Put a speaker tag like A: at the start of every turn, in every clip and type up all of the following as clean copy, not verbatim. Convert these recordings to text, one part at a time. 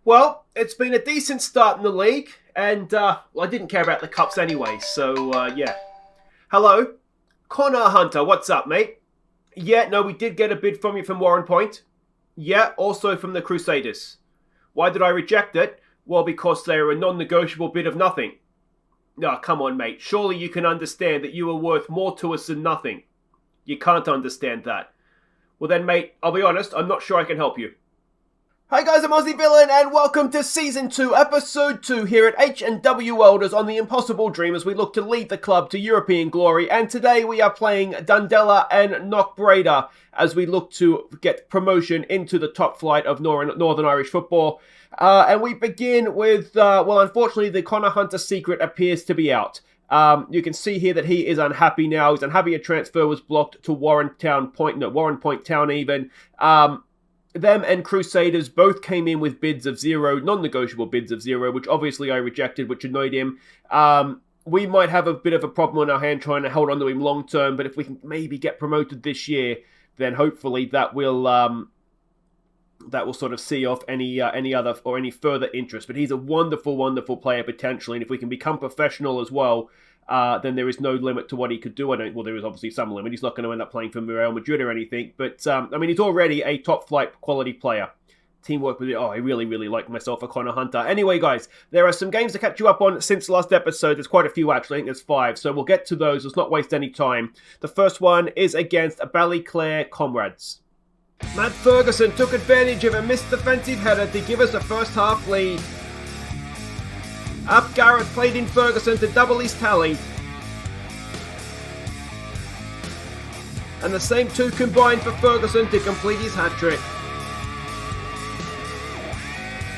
A: Well, it's been a decent start in the league, and I didn't care about the cups anyway, so yeah. Hello, Connor Hunter, what's up, mate? Yeah, no, we did get a bid from you from Warren Point. Yeah, also from the Crusaders. Why did I reject it? Well, because they are a non-negotiable bid of nothing. Oh, come on, mate. Surely you can understand that you are worth more to us than nothing. You can't understand that. Well then, mate, I'll be honest, I'm not sure I can help you. Hi guys, I'm Aussie Villain, and welcome to Season 2, Episode 2 here at H&W Welders on the Impossible Dream as we look to lead the club to European glory. And today we are playing Dudela and Knockbreda as we look to get promotion into the top flight of Northern Irish football. And we begin with, well, unfortunately, the Connor Hunter secret appears to be out. You can see here that he is unhappy now. He's unhappy a transfer was blocked to Warren Point Town even. Them and Crusaders both came in with bids of zero, non-negotiable bids of zero, which obviously I rejected, which annoyed him. We might have a bit of a problem on our hand trying to hold on to him long term, but if we can maybe get promoted this year, then hopefully that will sort of see off any other or any further interest. But he's a wonderful, wonderful player potentially, and if we can become professional as well, then there is no limit to what he could do. Well, there is obviously some limit. He's not going to end up playing for Real Madrid or anything. But, I mean, he's already a top-flight quality player. Teamwork with it. Oh, I really, really like myself a Connor Hunter. Anyway, guys, there are some games to catch you up on since last episode. There's quite a few, actually. I think there's 5. So we'll get to those. Let's not waste any time. The first one is against Ballyclare Comrades. Matt Ferguson took advantage of a missed defensive header to give us a first-half lead. Up Gareth played in Ferguson to double his tally. And the same two combined for Ferguson to complete his hat-trick.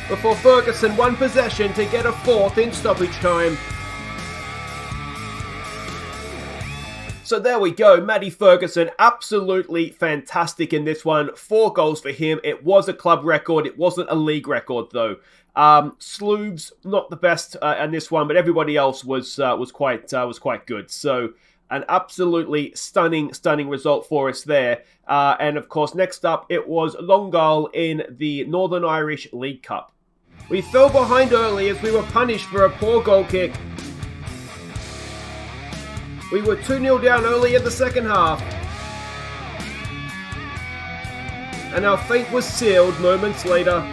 A: Before Ferguson won possession to get a fourth in stoppage time. So there we go, Matty Ferguson, absolutely fantastic in this one. 4 goals for him. It was a club record. It wasn't a league record, though. Sloobs, not the best in this one, but everybody else was quite good. So an absolutely stunning result for us there. And of course, next up, it was Longal in the Northern Irish League Cup. We fell behind early as we were punished for a poor goal kick. We were 2-0 down early in the second half. And our fate was sealed moments later.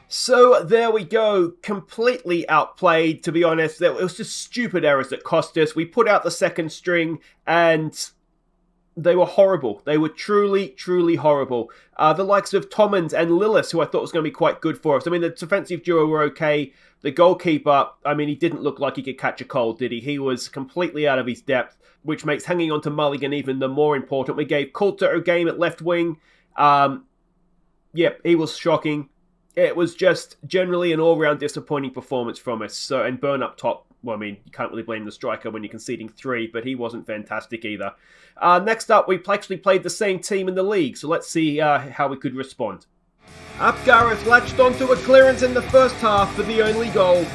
A: So there we go, completely outplayed, to be honest. It was just stupid errors that cost us. We put out the second string and they were horrible. They were truly, truly horrible. The likes of Tommins and Lillis, who I thought was going to be quite good for us. I mean, the defensive duo were okay. The goalkeeper, I mean, he didn't look like he could catch a cold, did he? He was completely out of his depth, which makes hanging on to Mulligan even the more important. We gave Coulter a game at left wing. He was shocking. It was just generally an all-round disappointing performance from us. So, and Burn up top, well, I mean, you can't really blame the striker when you're conceding 3, but he wasn't fantastic either. Next up, we actually played the same team in the league, so let's see how we could respond. Up Gareth latched onto a clearance in the first half for the only goal.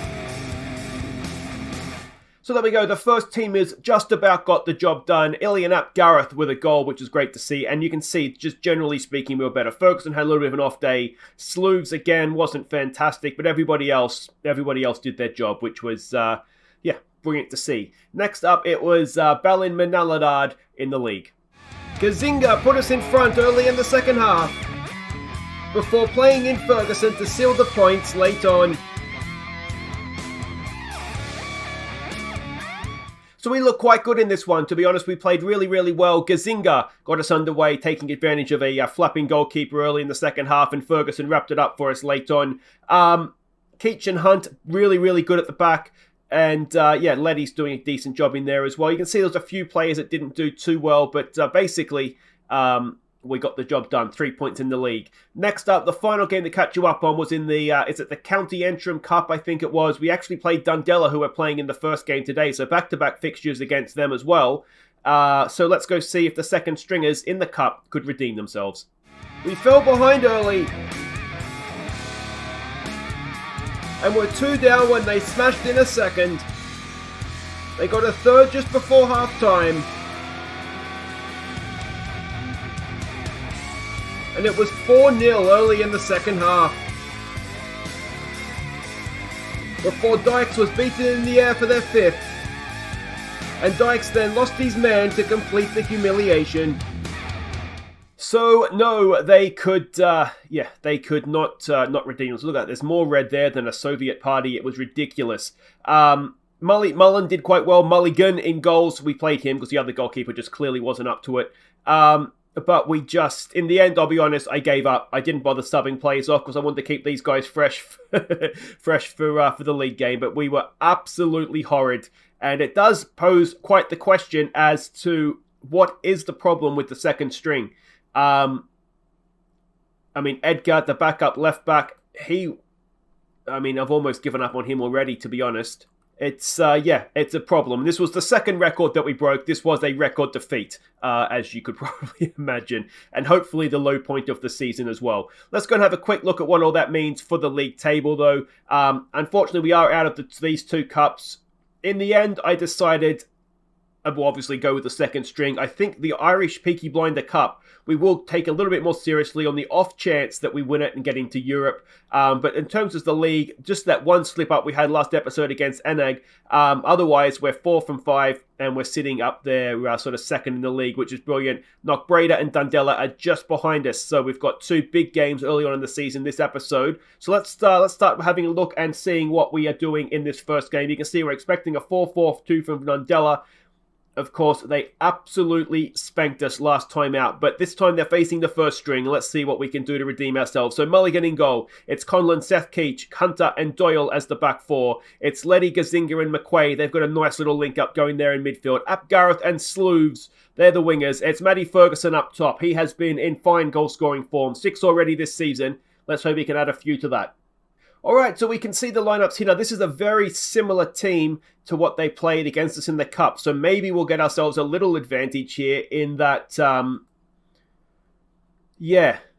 A: So there we go, the first team is just about got the job done. Ilian Ap Gareth with a goal, which is great to see. And you can see, just generally speaking, we were better. Ferguson had a little bit of an off day. Sloobs, again, wasn't fantastic. But everybody else did their job, which was, brilliant to see. Next up, it was Ballin Manaladad in the league. Gazinga put us in front early in the second half, before playing in Ferguson to seal the points late on. So we look quite good in this one, to be honest. We played really, really well. Gazinga got us underway, taking advantage of a flapping goalkeeper early in the second half, and Ferguson wrapped it up for us late on. Keach and Hunt, really, really good at the back. And Letty's doing a decent job in there as well. You can see there's a few players that didn't do too well, but basically we got the job done. 3 points in the league. Next up, the final game to catch you up on was in the, is it the County Antrim Cup, I think it was. We actually played Dundela, who were playing in the first game today, so back-to-back fixtures against them as well. So let's go see if the second stringers in the cup could redeem themselves. We fell behind early, and were 2 down when they smashed in a second. They got a third just before half-time. and it was 4-0 early in the second half, before Dykes was beaten in the air for their fifth, and Dykes then lost his man to complete the humiliation. So no, they could not redeem us. Look at that, there's more red there than a Soviet party. It was ridiculous. Mullen did quite well. Mulligan in goals. We played him because the other goalkeeper just clearly wasn't up to it. But we just, in the end, I'll be honest, I gave up. I didn't bother subbing players off because I wanted to keep these guys fresh for the league game. But we were absolutely horrid. And it does pose quite the question as to what is the problem with the second string. I mean, Edgar, the backup left back, I've almost given up on him already, to be honest. It's a problem. This was the second record that we broke. This was a record defeat, as you could probably imagine, and hopefully the low point of the season as well. Let's go and have a quick look at what all that means for the league table, though. Unfortunately, we are out of these two cups. In the end, I decided I will obviously go with the second string. I think the Irish Peaky Blinder Cup, we will take a little bit more seriously on the off chance that we win it and get into Europe. But in terms of the league, just that one slip up we had last episode against Enag. Otherwise, we're 4 from 5 and we're sitting up there sort of second in the league, which is brilliant. Knockbreda and Dudela are just behind us. So we've got two big games early on in the season this episode. So let's start having a look and seeing what we are doing in this first game. You can see we're expecting a 4-4-2 from Dudela. Of course, they absolutely spanked us last time out, but this time they're facing the first string. Let's see what we can do to redeem ourselves. So Mulligan in goal. It's Conlon, Seth Keach, Hunter and Doyle as the back four. It's Letty, Gazinga and McQuaid. They've got a nice little link up going there in midfield. Gareth and Slooves, they're the wingers. It's Matty Ferguson up top. He has been in fine goal-scoring form. 6 already this season. Let's hope he can add a few to that. All right, so we can see the lineups here. Now, this is a very similar team to what they played against us in the Cup. So maybe we'll get ourselves a little advantage here in that,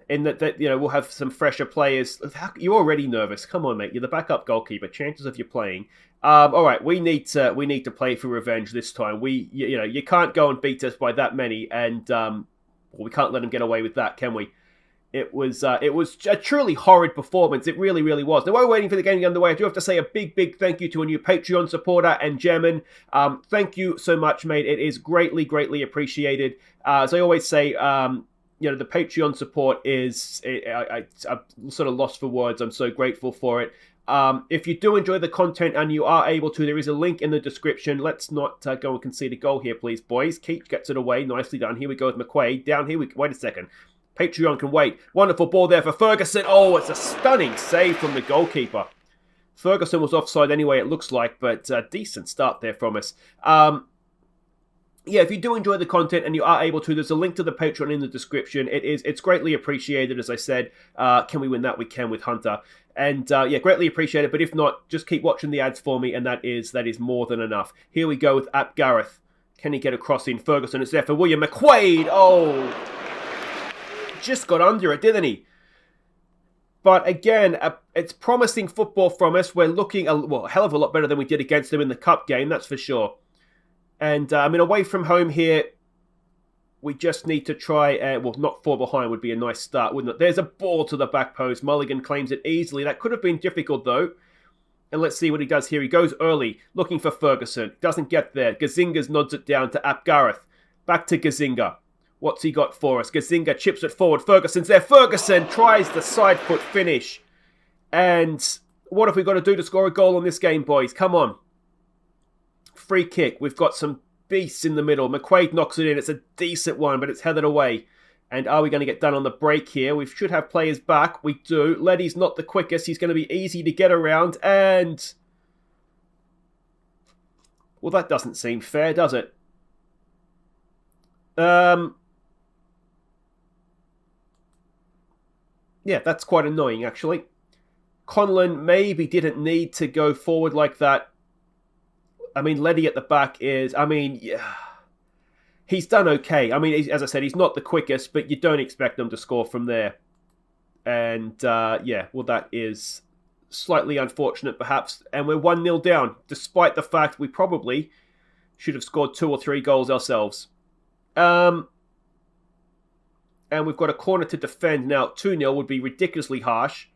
A: we'll have some fresher players. You're already nervous. Come on, mate. You're the backup goalkeeper. Chances of you playing. All right, we need to play for revenge this time. You can't go and beat us by that many, and we can't let them get away with that, can we? It was a truly horrid performance. It really, really was. Now, while we're waiting for the game to get underway, I do have to say a big, big thank you to a new Patreon supporter, and German. Thank you so much, mate. It is greatly, greatly appreciated. As I always say, the Patreon support is... I'm sort of lost for words. I'm so grateful for it. If you do enjoy the content and you are able to, there is a link in the description. Let's not go and concede a goal here, please, boys. Keach gets it away. Nicely done. Here we go with McQuaid. Down here. Wait a second. Patreon can wait. Wonderful ball there for Ferguson. Oh, it's a stunning save from the goalkeeper. Ferguson was offside anyway, it looks like, but a decent start there from us. If you do enjoy the content and you are able to, there's a link to the Patreon in the description. It's greatly appreciated, as I said. Can we win that? We can with Hunter. And greatly appreciated. But if not, just keep watching the ads for me, and that is more than enough. Here we go with Gareth. Can he get across in Ferguson? It's there for William McQuaid. Oh, just got under it, didn't he? But again, it's promising football from us. We're looking a hell of a lot better than we did against them in the Cup game, that's for sure. And away from home here, we just need to try, not fall behind would be a nice start, wouldn't it? There's a ball to the back post. Mulligan claims it easily. That could have been difficult, though. And let's see what he does here. He goes early, looking for Ferguson. Doesn't get there. Gazinga nods it down to Gareth. Back to Gazinga. What's he got for us? Gazinga chips it forward. Ferguson's there. Ferguson tries the side foot finish. And what have we got to do to score a goal in this game, boys? Come on. Free kick. We've got some beasts in the middle. McQuaid knocks it in. It's a decent one, but it's headed away. And are we going to get done on the break here? We should have players back. We do. Letty's not the quickest. He's going to be easy to get around. And... well, that doesn't seem fair, does it? Yeah, that's quite annoying, actually. Conlon maybe didn't need to go forward like that. Letty at the back is... he's done okay. As I said, he's not the quickest, but you don't expect him to score from there. And, that is slightly unfortunate, perhaps. And we're 1-0 down, despite the fact we probably should have scored 2 or 3 goals ourselves. And we've got a corner to defend now. 2-0 would be ridiculously harsh.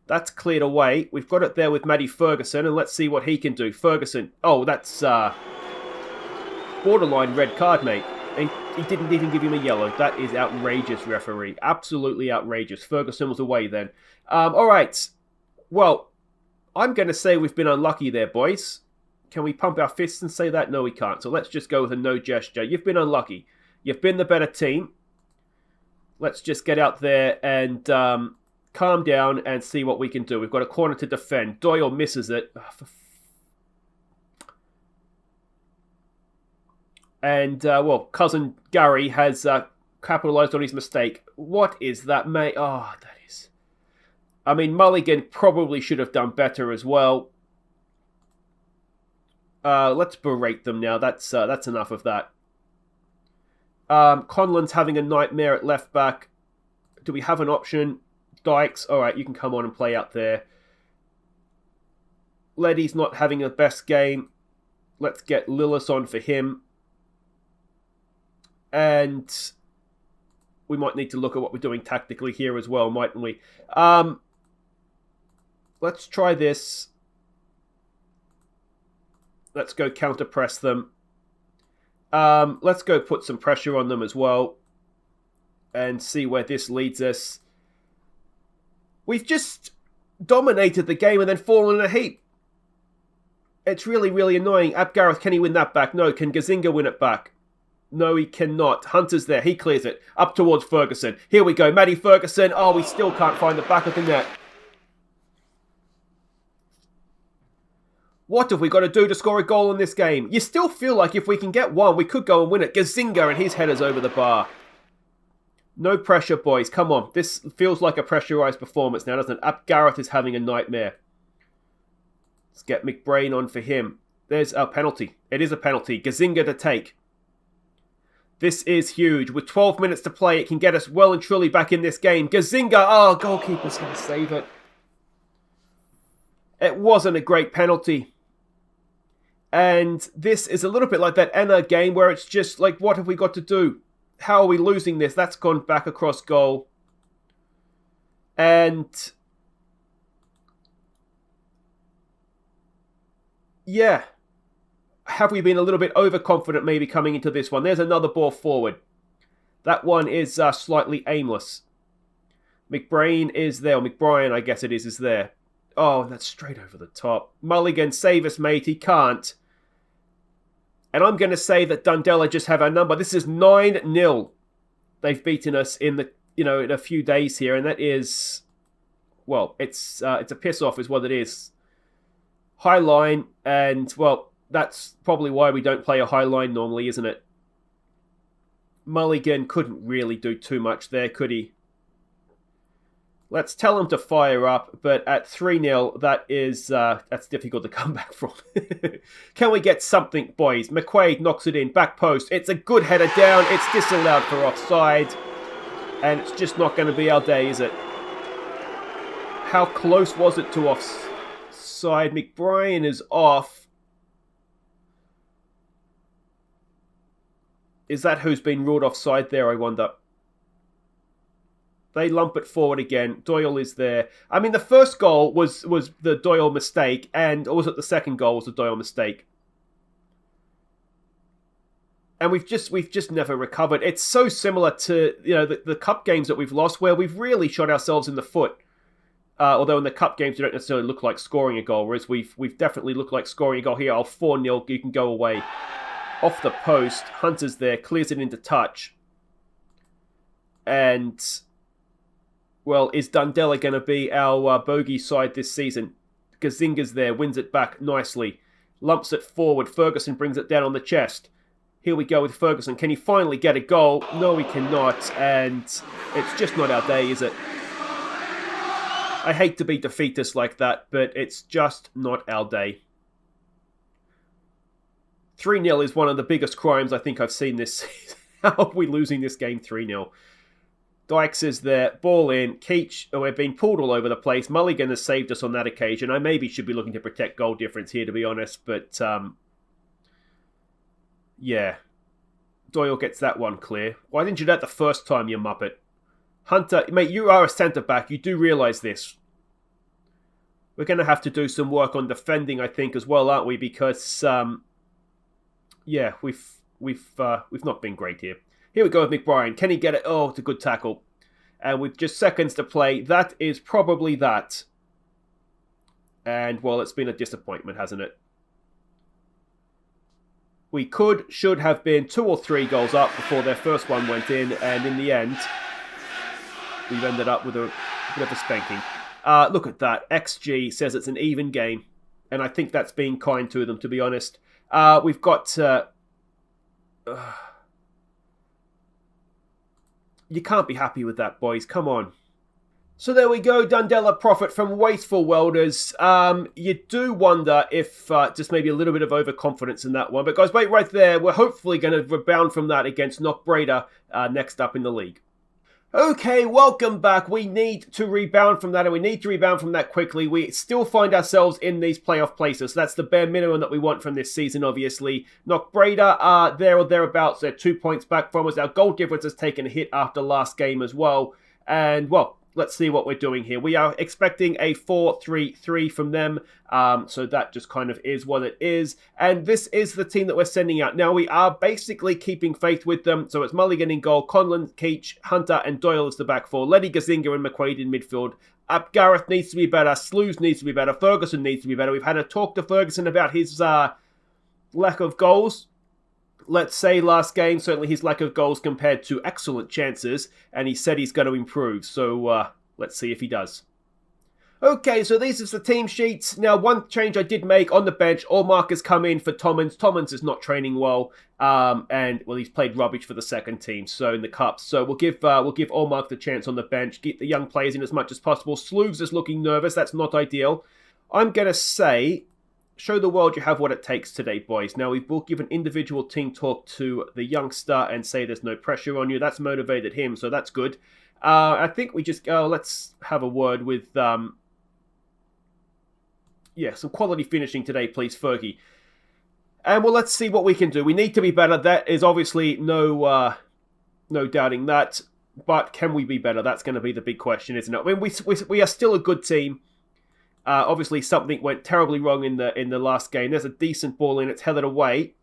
A: That's cleared away. We've got it there with Matty Ferguson, and let's see what he can do. Ferguson. Oh, that's borderline red card, mate. And he didn't even give him a yellow. That is outrageous, referee. Absolutely outrageous. Ferguson was away then. All right. Well, I'm going to say we've been unlucky there, boys. Can we pump our fists and say that? No, we can't. So let's just go with a no gesture. You've been unlucky. You've been the better team. Let's just get out there and calm down and see what we can do. We've got a corner to defend. Doyle misses it. And, well, cousin Gary has capitalised on his mistake. What is that, mate? Oh, that is... I mean, Mulligan probably should have done better as well. Let's berate them now. That's enough of that. Conlon's having a nightmare at left back. Do we have an option? Dykes, all right, you can come on and play out there. Leddy's not having the best game. Let's get Lillis on for him. And we might need to look at what we're doing tactically here as well, mightn't we? Let's try this. Let's go counter-press them. Let's go put some pressure on them as well and see where this leads us. We've just dominated the game and then fallen in a heap. It's really, really annoying. Ab Gareth, can he win that back? No. Can Gazinga win it back? No, he cannot. Hunter's there. He clears it. Up towards Ferguson. Here we go. Matty Ferguson. Oh, we still can't find the back of the net. What have we got to do to score a goal in this game? You still feel like if we can get one, we could go and win it. Gazinga and his header's over the bar. No pressure, boys. Come on. This feels like a pressurised performance now, doesn't it? Ab Gareth is having a nightmare. Let's get McBrain on for him. There's a penalty. It is a penalty. Gazinga to take. This is huge. With 12 minutes to play, it can get us well and truly back in this game. Gazinga! Oh, goalkeeper's going to save it. It wasn't a great penalty. And this is a little bit like that Enna game where it's just like, what have we got to do? How are we losing this? That's gone back across goal. And yeah. Have we been a little bit overconfident maybe coming into this one? There's another ball forward. That one is slightly aimless. McBrain is there. Or McBrien, I guess it is there. Oh, that's straight over the top. Mulligan, save us, mate. He can't. And I'm going to say that Dundela just have our number. This is 9-0. They've beaten us in the in a few days here, and that is, well, it's a piss off, is what it is. High line, and well, that's probably why we don't play a high line normally, isn't it? Mulligan couldn't really do too much there, could he? Let's tell him to fire up, but at 3-0, that's difficult to come back from. Can we get something, boys? McQuaid knocks it in, back post. It's a good header down. It's disallowed for offside. And it's just not going to be our day, is it? How close was it to offside? McBrien is off. Is that who's been ruled offside there, I wonder? They lump it forward again. Doyle is there. I mean, the first goal was the Doyle mistake, or was it the second goal was the Doyle mistake? And we've just never recovered. It's so similar to the cup games that we've lost, where we've really shot ourselves in the foot. Although in the cup games, you don't necessarily look like scoring a goal, whereas we've definitely looked like scoring a goal here. 4-0. You can go away. Off the post, Hunter's there, clears it into touch, and well, is Dundela going to be our bogey side this season? Gazinga's there, wins it back nicely, lumps it forward. Ferguson brings it down on the chest. Here we go with Ferguson. Can he finally get a goal? No, he cannot, and it's just not our day, is it? I hate to be defeatist like that, but it's just not our day. 3-0 is one of the biggest crimes I think I've seen this season. How are we losing this game 3-0? Dykes is there. Ball in. Keach, we're being pulled all over the place. Mulligan has saved us on that occasion. I maybe should be looking to protect goal difference here, to be honest. But, yeah. Doyle gets that one clear. Why didn't you do that the first time, you muppet? Hunter, mate, you are a centre-back. You do realise this. We're going to have to do some work on defending, I think, as well, aren't we? Because, yeah, we've not been great here. Here we go with McBrien. Can he get it? Oh, it's a good tackle. And with just seconds to play, that is probably that. And, well, it's been a disappointment, hasn't it? We should have been 2 or 3 goals up before their first one went in. And in the end, we've ended up with a bit of a spanking. Look at that. XG says it's an even game. And I think that's being kind to them, to be honest. We've got... you can't be happy with that, boys. Come on. So there we go. Dudela profit from wasteful welders. You do wonder if just maybe a little bit of overconfidence in that one. But guys, wait right there. We're hopefully going to rebound from that against Knockbreda next up in the league. Okay, welcome back. We need to rebound from that, and we need to rebound from that quickly. We still find ourselves in these playoff places. So that's the bare minimum that we want from this season, obviously. Knockbreda are there or thereabouts. They're 2 points back from us. Our goal difference has taken a hit after last game as well. And, well, let's see what we're doing here. We are expecting a 4-3-3 from them. So that just kind of is what it is. And this is the team that we're sending out. Now, we are basically keeping faith with them. So it's Mulligan in goal, Conlon, Keach, Hunter, and Doyle is the back four. Letty, Gazinga, and McQuaid in midfield. Gareth needs to be better. Slews needs to be better. Ferguson needs to be better. We've had a talk to Ferguson about his lack of goals. Let's say last game, certainly his lack of goals compared to excellent chances, and he said he's going to improve, so let's see if he does. Okay, so these are the team sheets. Now, one change I did make on the bench, Allmark has come in for Tommins. Tommins is not training well, and, well, he's played rubbish for the second team, so in the Cups. So we'll give Allmark the chance on the bench, get the young players in as much as possible. Slews is looking nervous, that's not ideal. I'm going to say... show the world you have what it takes today, boys. Now, we will give an individual team talk to the youngster and say there's no pressure on you. That's motivated him, so that's good. I think we just go, let's have a word with, some quality finishing today, please, Fergie. And, well, let's see what we can do. We need to be better. That is obviously no doubting that. But can we be better? That's going to be the big question, isn't it? I mean, we are still a good team. Obviously, something went terribly wrong in the last game. There's a decent ball in. It's headed away.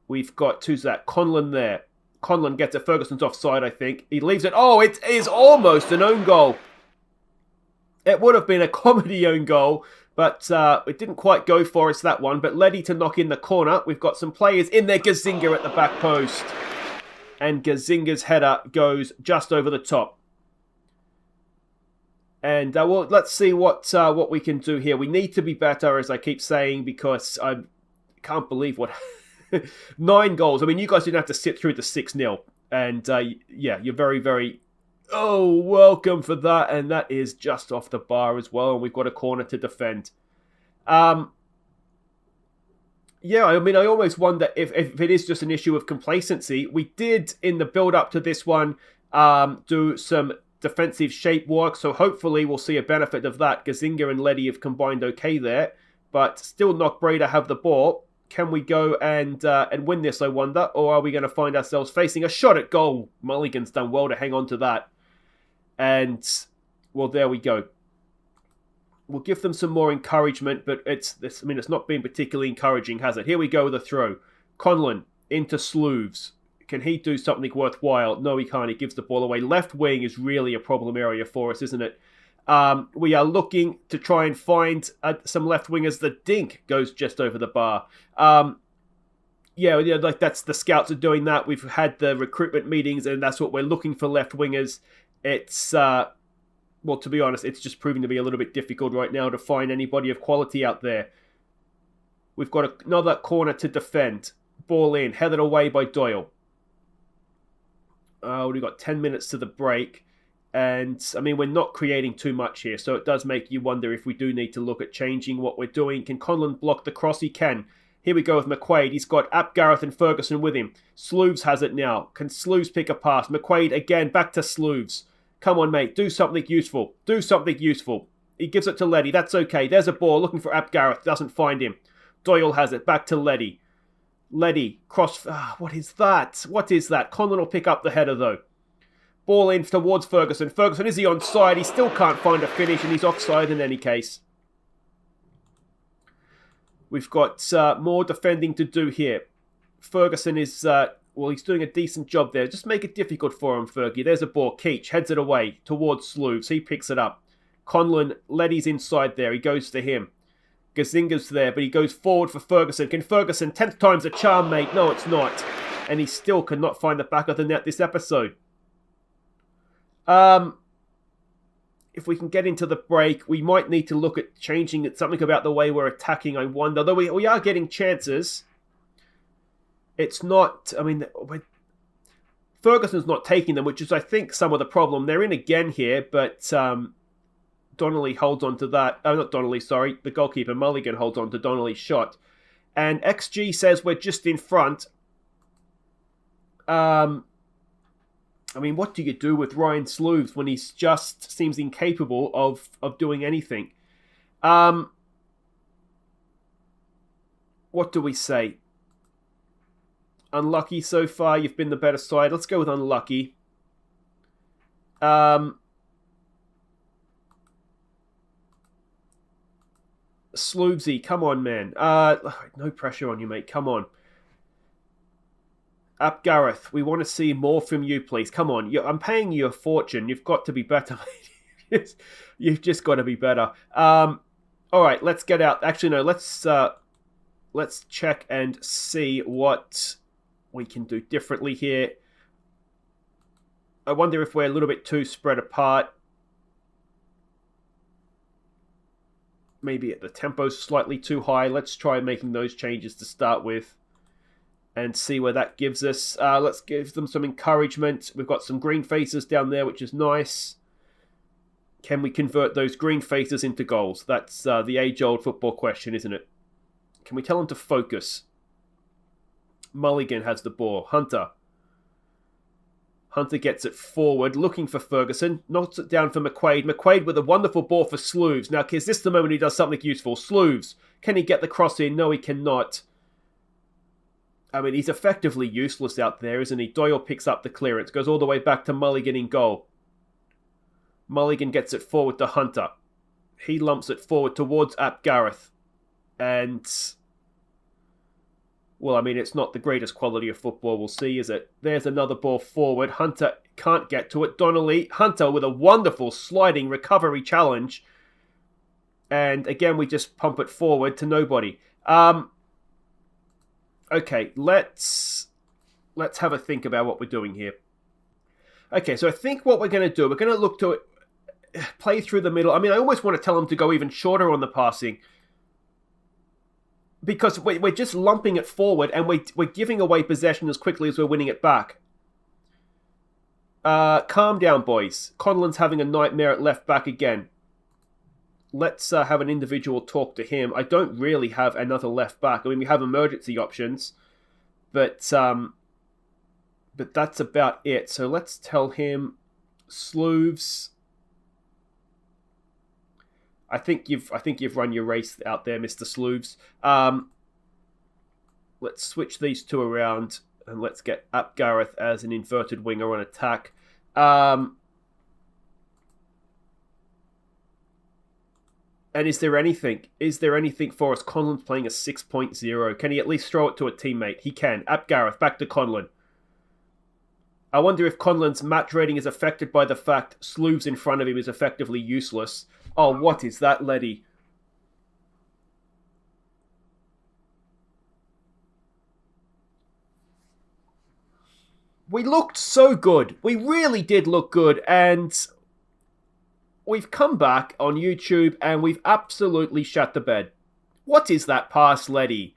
A: We've got, who's that? Conlon there. Conlon gets it. Ferguson's offside, I think. He leaves it. Oh, it is almost an own goal. It would have been a comedy own goal, but it didn't quite go for us, that one. But Letty to knock in the corner. We've got some players in there. Gazinga at the back post. And Gazinga's header goes just over the top. And, well, let's see what we can do here. We need to be better, as I keep saying, because I can't believe what... 9 goals. I mean, you guys didn't have to sit through the 6-0. And, yeah, you're very, very... Oh, welcome for that. And that is just off the bar as well. And we've got a corner to defend. Yeah, I mean, I almost wonder if it is just an issue of complacency. We did, in the build-up to this one, do some... defensive shape work, so hopefully we'll see a benefit of that. Gazinga and Letty have combined okay there, but still Knockbreda have the ball. Can we go and win this, I wonder, or are we going to find ourselves facing a shot at goal? Mulligan's done well to hang on to that. And, well, there we go. We'll give them some more encouragement, but it's not been particularly encouraging, has it? Here we go with a throw. Conlon into Slews. Can he do something worthwhile? No, he can't. He gives the ball away. Left wing is really a problem area for us, isn't it? We are looking to try and find some left wingers. The Dink goes just over the bar. Like that's the scouts are doing that. We've had the recruitment meetings, and that's what we're looking for, left wingers. It's, well, to be honest, it's just proving to be a little bit difficult right now to find anybody of quality out there. We've got another corner to defend. Ball in, headed away by Doyle. We've got 10 minutes to the break. And, I mean, we're not creating too much here. So it does make you wonder if we do need to look at changing what we're doing. Can Conlon block the cross? He can. Here we go with McQuaid. He's got Gareth and Ferguson with him. Slews has it now. Can Slews pick a pass? McQuaid again, back to Slews. Come on, mate. Do something useful. Do something useful. He gives it to Letty. That's okay. There's a ball. Looking for Gareth. Doesn't find him. Doyle has it. Back to Letty. Letty. Cross. What is that? What is that? Conlon will pick up the header, though. Ball in towards Ferguson. Ferguson, is he onside? He still can't find a finish, and he's offside in any case. We've got more defending to do here. Ferguson is, well, he's doing a decent job there. Just make it difficult for him, Fergie. There's a ball. Keach heads it away towards Sloves. He picks it up. Conlon, Letty's inside there. He goes to him. Gazinga's there, but he goes forward for Ferguson. Can Ferguson, 10th time's a charm, mate? No, it's not. And he still cannot find the back of the net this episode. If we can get into the break, we might need to look at changing it, something about the way we're attacking, I wonder. Though we are getting chances. It's not, I mean, Ferguson's not taking them, which is, I think, some of the problem. They're in again here, but Donnelly holds on to that. Oh, not Donnelly, sorry. The goalkeeper, Mulligan, holds on to Donnelly's shot. And XG says we're just in front. I mean, what do you do with Ryan Sloves when he just seems incapable of doing anything? What do we say? Unlucky so far. You've been the better side. Let's go with unlucky. Slovesy, come on, man. No pressure on you, mate. Come on. Up Gareth, we want to see more from you, please. Come on, I'm paying you a fortune. You've got to be better, mate. You've just got to be better. All right, let's get out. Actually, no, let's check and see what we can do differently here. I wonder if we're a little bit too spread apart. Maybe the tempo's slightly too high. Let's try making those changes to start with and see where that gives us. Let's give them some encouragement. We've got some green faces down there, which is nice. Can we convert those green faces into goals? That's the age-old football question, isn't it? Can we tell them to focus? Mulligan has the ball. Hunter gets it forward, looking for Ferguson. Knocks it down for McQuaid. McQuaid with a wonderful ball for Sloves. Now, is this the moment he does something useful? Sloves, can he get the cross in? No, he cannot. I mean, he's effectively useless out there, isn't he? Doyle picks up the clearance. Goes all the way back to Mulligan in goal. Mulligan gets it forward to Hunter. He lumps it forward towards Ap Gareth. And, well, I mean, it's not the greatest quality of football we'll see, is it? There's another ball forward. Hunter can't get to it. Donnelly. Hunter with a wonderful sliding recovery challenge. And, again, we just pump it forward to nobody. Okay, let's have a think about what we're doing here. Okay, so I think what we're going to do, we're going to look to play through the middle. I mean, I almost want to tell them to go even shorter on the passing, because we're just lumping it forward and we're giving away possession as quickly as we're winning it back. Calm down, boys. Conlon's having a nightmare at left back again. Let's have an individual talk to him. I don't really have another left back. I mean, we have emergency options, but that's about it. So let's tell him, Sloves, I think you've run your race out there, Mr. Sloves. Let's switch these two around and let's get Ap Gareth as an inverted winger on attack. And is there anything for us? Conlon's playing a 6.0. Can he at least throw it to a teammate? He can. Ap Gareth, back to Conlon. I wonder if Conlon's match rating is affected by the fact Sloves in front of him is effectively useless. Oh, what is that, Letty? We looked so good. We really did look good, and we've come back on YouTube and we've absolutely shut the bed. What is that pass, Letty?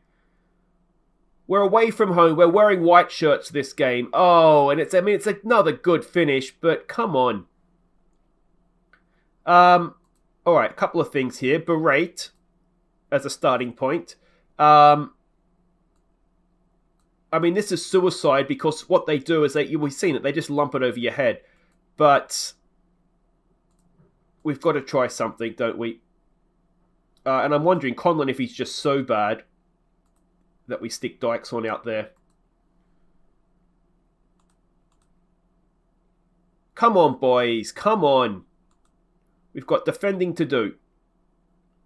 A: We're away from home. We're wearing white shirts this game. Oh, and it's another good finish, but come on. All right, a couple of things here. Berate as a starting point. I mean, this is suicide because what they do is we've seen it. They just lump it over your head. But we've got to try something, don't we? And I'm wondering, Conlon, if he's just so bad that we stick Dykes on out there. Come on, boys. Come on. We've got defending to do.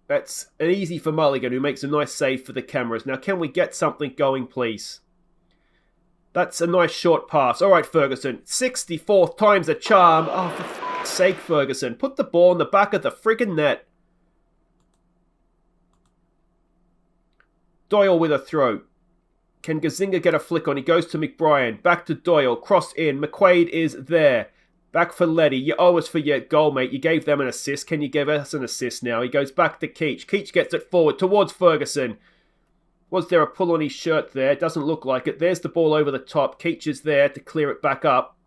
A: That's an easy for Mulligan, who makes a nice save for the cameras. Now, can we get something going, please? That's a nice short pass. All right, Ferguson. 64th time's a charm. Oh, for f***'s sake, Ferguson. Put the ball in the back of the friggin' net. Doyle with a throw. Can Gazinga get a flick on? He goes to McBrien. Back to Doyle. Cross in. McQuaid is there. Back for Letty. You owe us for your goal, mate. You gave them an assist. Can you give us an assist now? He goes back to Keach. Keach gets it forward towards Ferguson. Was there a pull on his shirt there? Doesn't look like it. There's the ball over the top. Keach is there to clear it back up.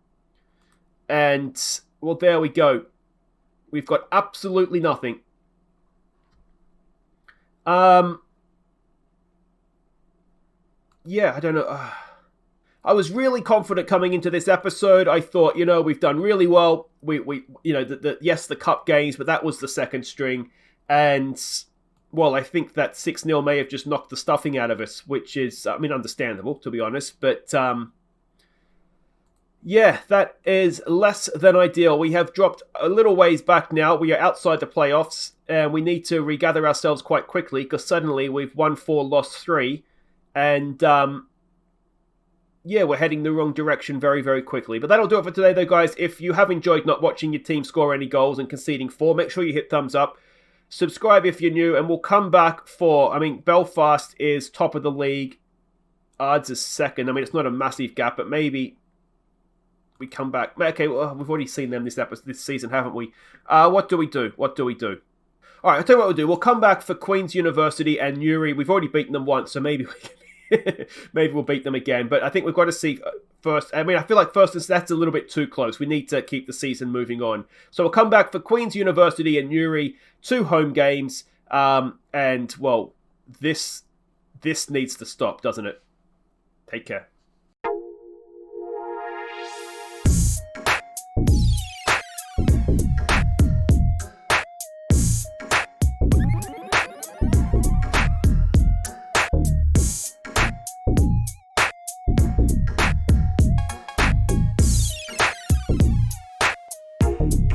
A: And, well, there we go. We've got absolutely nothing. Yeah, I don't know. I was really confident coming into this episode. I thought, we've done really well. Yes, the cup games, but that was the second string. And, well, I think that 6-0 may have just knocked the stuffing out of us, which is, understandable, to be honest. But, yeah, that is less than ideal. We have dropped a little ways back now. We are outside the playoffs, and we need to regather ourselves quite quickly, because suddenly we've won 4, lost 3. And, yeah, we're heading the wrong direction very, very quickly. But that'll do it for today, though, guys. If you have enjoyed not watching your team score any goals and conceding 4, make sure you hit thumbs up. Subscribe if you're new, and we'll come back for... Belfast is top of the league. Ards is second. It's not a massive gap, but maybe we come back. Okay, well, we've already seen them this season, haven't we? What do we do? All right, I'll tell you what we'll do. We'll come back for Queen's University and Newry. We've already beaten them once, so maybe we can... maybe we'll beat them again. But I think we've got to see first. I feel like first, that's a little bit too close. We need to keep the season moving on. So we'll come back for Queen's University and Newry, 2 home games. And, well, this needs to stop, doesn't it? Take care.